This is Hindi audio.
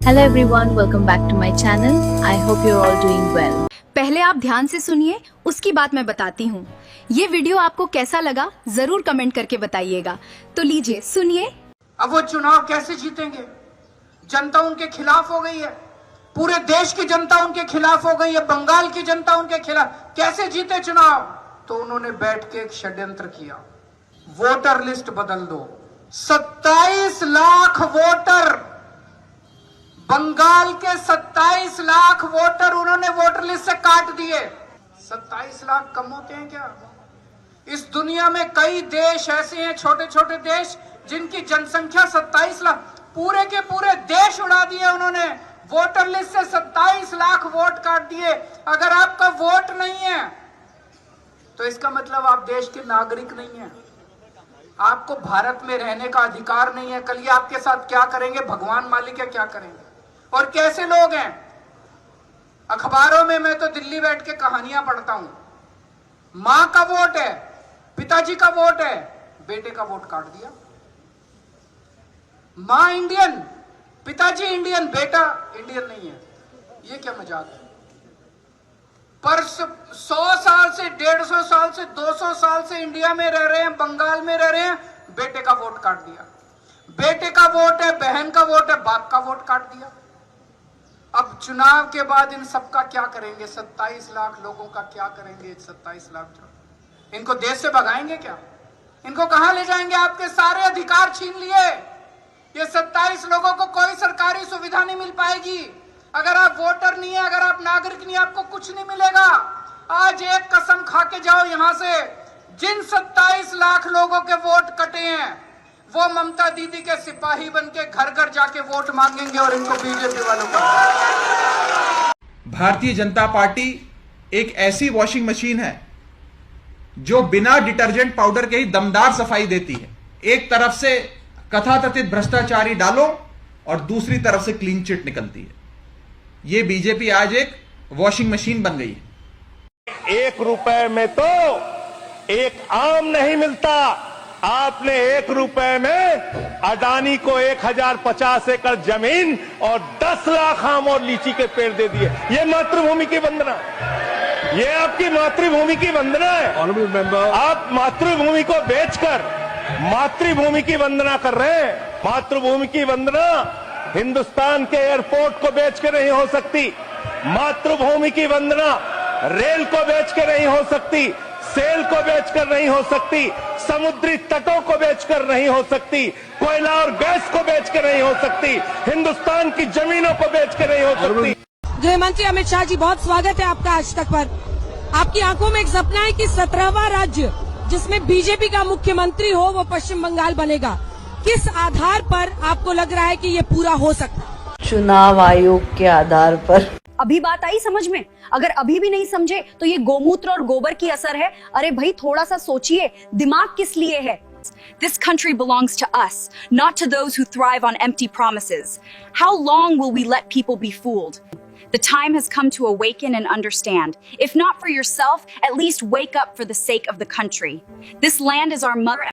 Hello everyone, welcome back to my channel. I hope you're all doing well. पहले आप ध्यान से सुनिए, उसकी बात मैं बताती हूँ। ये वीडियो आपको कैसा लगा जरूर कमेंट करके बताइएगा। तो लीजिए सुनिए। अब वो चुनाव कैसे जीतेंगे? जनता उनके खिलाफ हो गई है, पूरे देश की जनता उनके खिलाफ हो गई है, बंगाल की जनता उनके खिलाफ। कैसे जीते चुनाव? तो उन्होंने बैठ के एक षड्यंत्र किया, वोटर लिस्ट बदल दो। 27 लाख वोटर, बंगाल के 27 लाख वोटर उन्होंने वोटर लिस्ट से काट दिए। 27 लाख कम होते हैं क्या? इस दुनिया में कई देश ऐसे हैं, छोटे छोटे देश, जिनकी जनसंख्या 27 लाख, पूरे के पूरे देश उड़ा दिए उन्होंने। वोटर लिस्ट से 27 लाख वोट काट दिए। अगर आपका वोट नहीं है तो इसका मतलब आप देश के नागरिक नहीं हैं, आपको भारत में रहने का अधिकार नहीं है। कल ये आपके साथ क्या करेंगे भगवान मालिक है, क्या करेंगे। और कैसे लोग हैं? अखबारों में मैं तो दिल्ली बैठ के कहानियां पढ़ता हूं। मां का वोट है, पिताजी का वोट है, बेटे का वोट काट दिया। मां इंडियन, पिताजी इंडियन, बेटा इंडियन नहीं है। ये क्या मजाक है? पर 100 साल से, 150 साल से, 200 साल से इंडिया में रह रहे हैं, बंगाल में रह रहे हैं, बेटे का वोट काट दिया। बेटे का वोट है, बहन का वोट है, बाप का वोट काट दिया। अब चुनाव के बाद इन सबका क्या करेंगे? 27 लाख लोगों का क्या करेंगे? 27 लाख इनको देश से भगाएंगे क्या? इनको कहां ले जाएंगे? आपके सारे अधिकार छीन लिए। ये 27 लोगों को कोई सरकारी सुविधा नहीं मिल पाएगी। अगर आप वोटर नहीं है, अगर आप नागरिक नहीं, आपको कुछ नहीं मिलेगा। आज एक कसम खा के जाओ यहां से, जिन 27 लाख लोगों के वोट कटे हैं वो ममता दीदी के सिपाही बनके घर घर जाके वोट मांगेंगे और इनको बीजेपी वालों को। भारतीय जनता पार्टी एक ऐसी वॉशिंग मशीन है जो बिना डिटर्जेंट पाउडर के ही दमदार सफाई देती है। एक तरफ से कथाकथित भ्रष्टाचारी डालो और दूसरी तरफ से क्लीन चिट निकलती है। ये बीजेपी आज एक वॉशिंग मशीन बन गई है। 1 रुपए में तो एक आम नहीं मिलता। आपने 1 रुपए में अडानी को 1050 एकड़ जमीन और 10 लाख आम और लीची के पेड़ दे दिए। ये मातृभूमि की वंदना, ये आपकी मातृभूमि की वंदना है। आप मातृभूमि को बेचकर मातृभूमि की वंदना कर रहे हैं। मातृभूमि की वंदना हिंदुस्तान के एयरपोर्ट को बेच के नहीं हो सकती। मातृभूमि की वंदना रेल को बेच के नहीं हो सकती, सेल को बेचकर नहीं हो सकती, समुद्री तटों को बेचकर नहीं हो सकती, कोयला और गैस को बेचकर नहीं हो सकती, हिंदुस्तान की जमीनों को बेचकर नहीं हो सकती। गृह मंत्री अमित शाह जी, बहुत स्वागत है आपका आज तक पर। आपकी आंखों में एक सपना है कि 17वां राज्य जिसमें बीजेपी का मुख्यमंत्री हो वो पश्चिम बंगाल बनेगा। किस आधार पर आपको लग रहा है कि ये पूरा हो सकता है? चुनाव आयोग के आधार पर। अभी बात आई समझ में? अगर अभी भी नहीं समझे तो ये गोमूत्र और गोबर की असर है। अरे भाई थोड़ा सा सोचिए, दिमाग किस लिए है? This country belongs to us, not to those who thrive on empty promises. How long will we let people be fooled? The time has come to awaken and understand. If not for yourself, at least wake up for the sake of the country. This land is our mother.